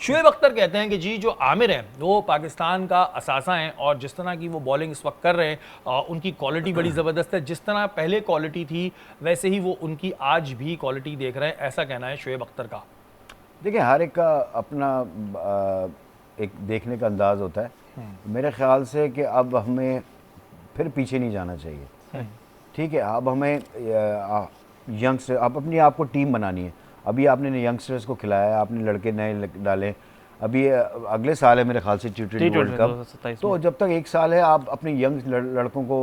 शुएब अख्तर कहते हैं कि जी जो आमिर हैं वो पाकिस्तान का असासा हैं और जिस तरह की वो बॉलिंग इस वक्त कर रहे हैं उनकी क्वालिटी बड़ी ज़बरदस्त है। जिस तरह पहले क्वालिटी थी वैसे ही वो उनकी आज भी क्वालिटी देख रहे हैं, ऐसा कहना है शुएब अख्तर का। देखिए, हर एक का अपना एक देखने का अंदाज होता है। मेरे ख्याल से कि अब हमें फिर पीछे नहीं जाना चाहिए। ठीक है, अब हमें यंगस्टर, अब अपनी आपको टीम बनानी है। अभी आपने यंगस्टर्स को खिलाया, आपने लड़के नए डाले। अभी अगले साल है मेरे ख्याल से T20 वर्ल्ड कप, तो जब तक 1 साल है आप अपने यंग लड़कों को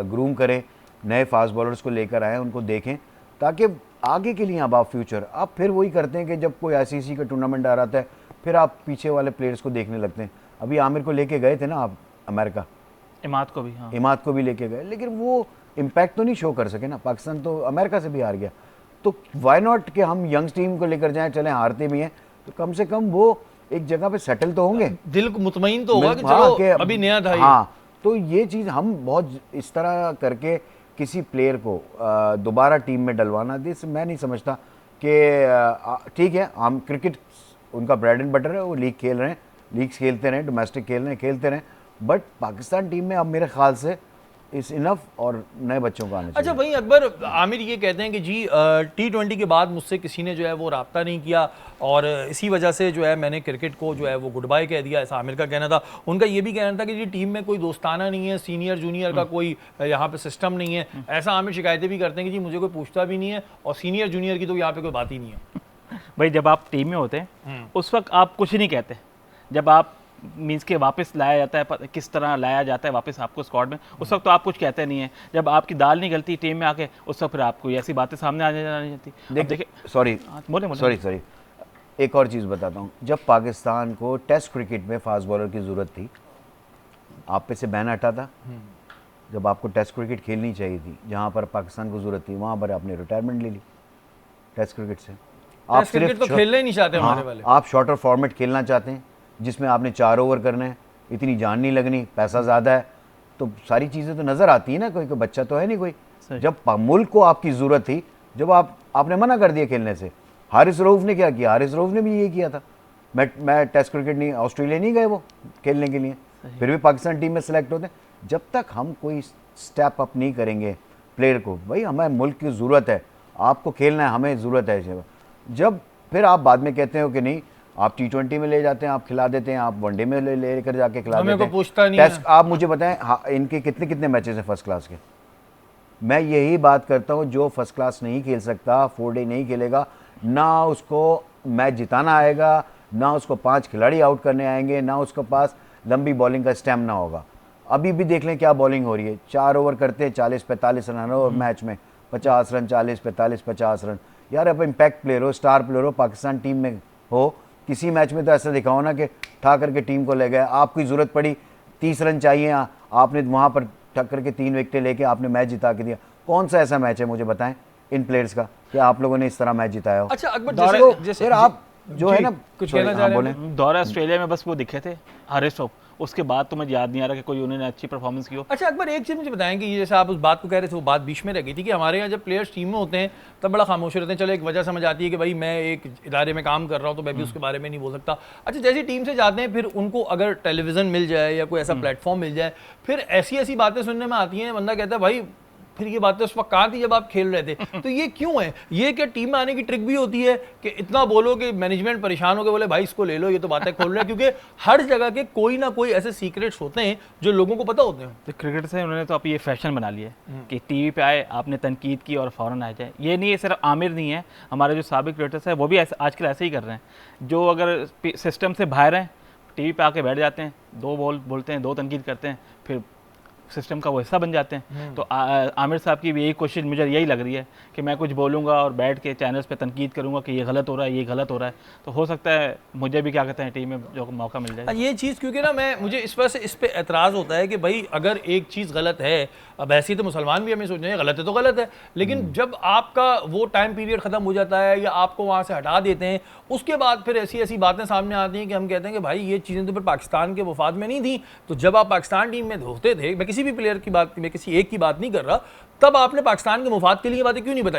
ग्रूम करें, नए फास्ट बॉलर्स को लेकर आएँ, उनको देखें, ताकि आगे के लिए अब आप फ्यूचर आप फिर वही करते हैं कि जब कोई ICC का टूर्नामेंट आ रहा है फिर आप पीछे वाले प्लेयर्स को देखने लगते हैं। अभी आमिर को लेके गए थे ना आप अमेरिका, इमाद को भी, हाँ, इमाद को भी लेके गए, लेकिन वो इम्पैक्ट तो नहीं शो कर सके ना। पाकिस्तान तो अमेरिका से भी हार गया, तो वाई नॉट कि हम यंग टीम को लेकर जाएं, चलें हारते भी हैं तो कम से कम वो एक जगह पे सेटल तो होंगे, दिल को मुतमईन तो होगा कि चलो अभी नया था। हाँ, तो ये चीज़ हम बहुत इस तरह करके किसी प्लेयर को दोबारा टीम में डलवाना, दिस मैं नहीं समझता कि ठीक है। हम क्रिकेट उनका ब्रेड एंड बटर है, वो लीग खेल रहे हैं, लीग्स खेलते रहें, डोमेस्टिक खेलते रहें, बट पाकिस्तान टीम में अब मेरे ख्याल से इस इनफ और नए बच्चों को आने चाहिए। अच्छा, वहीं अकबर आमिर ये कहते हैं कि जी T20 के बाद मुझसे किसी ने जो है वो रब्ता नहीं किया और इसी वजह से जो है मैंने क्रिकेट को जो है वो गुड बाय कह दिया, ऐसा आमिर का कहना था। उनका ये भी कहना था कि जी टीम में कोई दोस्ताना नहीं है, सीनियर जूनियर का कोई यहाँ पे सिस्टम नहीं है। ऐसा आमिर शिकायतें भी करते हैं कि जी मुझे कोई पूछता भी नहीं है और सीनियर जूनियर की तो यहाँ पे कोई बात ही नहीं है। भाई जब आप टीम में होते हैं उस वक्त आप कुछ नहीं कहते, जब आप मीन्स के वापस लाया जाता है, किस तरह लाया जाता है वापस आपको स्क्वाड में, उस वक्त तो आप कुछ कहते नहीं है। जब आपकी दाल नहीं गलती टीम में आके, उस वक्त फिर आपको ऐसी बातें सामने आ जाती। देखिए, सॉरी, एक और चीज़ बताता हूँ। जब पाकिस्तान को टेस्ट क्रिकेट में फास्ट बॉलर की ज़रूरत थी, आप पे से बैन हटा था। जब आपको टेस्ट क्रिकेट खेलनी चाहिए थी, जहाँ पर पाकिस्तान को ज़रूरत थी, वहाँ पर आपने रिटायरमेंट ले ली टेस्ट क्रिकेट से। आप सिर्फ तो खेलना ही नहीं चाहते हमारे वाले। आप शॉर्टर फॉर्मेट खेलना चाहते हैं जिसमें आपने 4 ओवर करने हैं, इतनी जान नहीं लगनी, पैसा ज़्यादा है, तो सारी चीज़ें तो नज़र आती है ना। कोई बच्चा तो है नहीं कोई। जब मुल्क को आपकी ज़रूरत थी, जब आपने मना कर दिया खेलने से। हारिस रऊफ ने क्या किया? हारिस रऊफ ने भी ये किया था। मैं टेस्ट क्रिकेट नहीं, ऑस्ट्रेलिया नहीं गए वो खेलने के लिए, फिर भी पाकिस्तान टीम में सेलेक्ट होते हैं। जब तक हम कोई स्टेप अप नहीं करेंगे प्लेयर को, भाई हमें मुल्क की ज़रूरत है, आपको खेलना है, हमें ज़रूरत है। जब फिर आप बाद में कहते हो कि नहीं, आप T20 में ले जाते हैं, आप खिला देते हैं, आप वनडे में लेकर जाके खिला देते हैं, पूछता नहीं टेस्ट है। आप मुझे बताएं, हाँ, इनके कितने मैचेस हैं फर्स्ट क्लास के? मैं यही बात करता हूँ, जो फर्स्ट क्लास नहीं खेल सकता, 4 डे नहीं खेलेगा, ना उसको मैच जिताना आएगा, ना उसको 5 खिलाड़ी आउट करने आएंगे, ना उसके पास लंबी बॉलिंग का स्टैमिना होगा। अभी भी देख लें क्या बॉलिंग हो रही है। 4 ओवर करते हैं, 40-45 रन और मैच में 50 रन, 40-45-50 रन। यार अब इम्पैक्ट प्लेयर हो, स्टार प्लेयर हो, पाकिस्तान टीम में हो, किसी मैच में तो ऐसा दिखाओ ना कि ठा करके टीम को ले गए। आपकी ज़रूरत पड़ी, 30 रन चाहिए, आपने वहाँ पर ठक करके 3 विकेटें लेके आपने मैच जिता के दिया। कौन सा ऐसा मैच है मुझे बताएं इन प्लेयर्स का कि आप लोगों ने इस तरह मैच जिताया हो? अच्छा अकबर, जैसे फिर आप जो है ना, कुछ कहना चाह रहे हैं? दौरा ऑस्ट्रेलिया में बस वो दिखे थे हारिस रऊफ, उसके बाद तो मुझे याद नहीं आ रहा कि कोई उन्होंने अच्छी परफॉर्मेंस की हो। अच्छा अकबर, एक चीज़ मुझे बताएं कि जैसे आप उस बात को कह रहे थे, वो बात बीच में रह गई थी कि हमारे यहाँ जब प्लेयर्स टीम में होते हैं तब बड़ा खामोश रहते हैं। चलो एक वजह समझ आती है कि भाई मैं एक इदारे में काम कर रहा हूँ तो मैं भी उसके बारे में नहीं बोल सकता। अच्छा, जैसी टीम से जाते हैं फिर उनको अगर टेलीविज़न मिल जाए या कोई ऐसा प्लेटफॉर्म मिल जाए, फिर ऐसी ऐसी बातें सुनने में आती हैं, बंदा कहता है भाई फिर ये बातें उस वक्त कहाँ थी जब आप खेल रहे थे? तो ये क्यों है? ये क्या टीम में आने की ट्रिक भी होती है कि इतना बोलो कि मैनेजमेंट परेशान हो के बोले भाई इसको ले लो, ये तो बातें खोल रहे हैं? क्योंकि हर जगह के कोई ना कोई ऐसे सीक्रेट्स होते हैं जो लोगों को पता होते हैं। तो क्रिकेट से उन्होंने तो अब ये फैशन बना लिया है कि टीवी पे आए, आपने तनकीद की और फ़ौरन आ जाए। ये नहीं है, सिर्फ आमिर नहीं है, हमारे जो साबिक क्रिकेटर्स हैं वो भी आजकल ऐसे ही कर रहे हैं। जो अगर सिस्टम से बाहर हैं, टीवी पे आके बैठ जाते हैं, 2 बॉल बोलते हैं, 2 तनकीद करते हैं, फिर सिस्टम का वो हिस्सा बन जाते हैं। तो आमिर साहब की भी यही कोशिश मुझे यही लग रही है कि मैं कुछ बोलूँगा और बैठ के चैनल्स पे तनकीद करूँगा कि ये गलत हो रहा है, ये गलत हो रहा है, तो हो सकता है मुझे भी क्या कहते हैं टीम में जो मौका मिल जाए। ये चीज़ क्योंकि ना मुझे इस वजह से इस पर एतराज़ होता है कि भाई अगर एक चीज़ गलत है, अब ऐसी तो मुसलमान भी हमें सोच रहे हैं गलत है तो गलत है, लेकिन जब आपका वो टाइम पीरियड ख़त्म हो जाता है या आपको वहाँ से हटा देते हैं, उसके बाद फिर ऐसी ऐसी बातें सामने आती हैं कि हम कहते हैं कि भाई ये चीज़ें तो फिर पाकिस्तान के मुफाद में नहीं थी। तो जब आप पाकिस्तान टीम में होते थे, मैं किसी भी प्लेयर की बात, मैं किसी एक की बात नहीं कर रहा, तब आपने पाकिस्तान के मुफाद के लिए बातें क्यों नहीं बताई?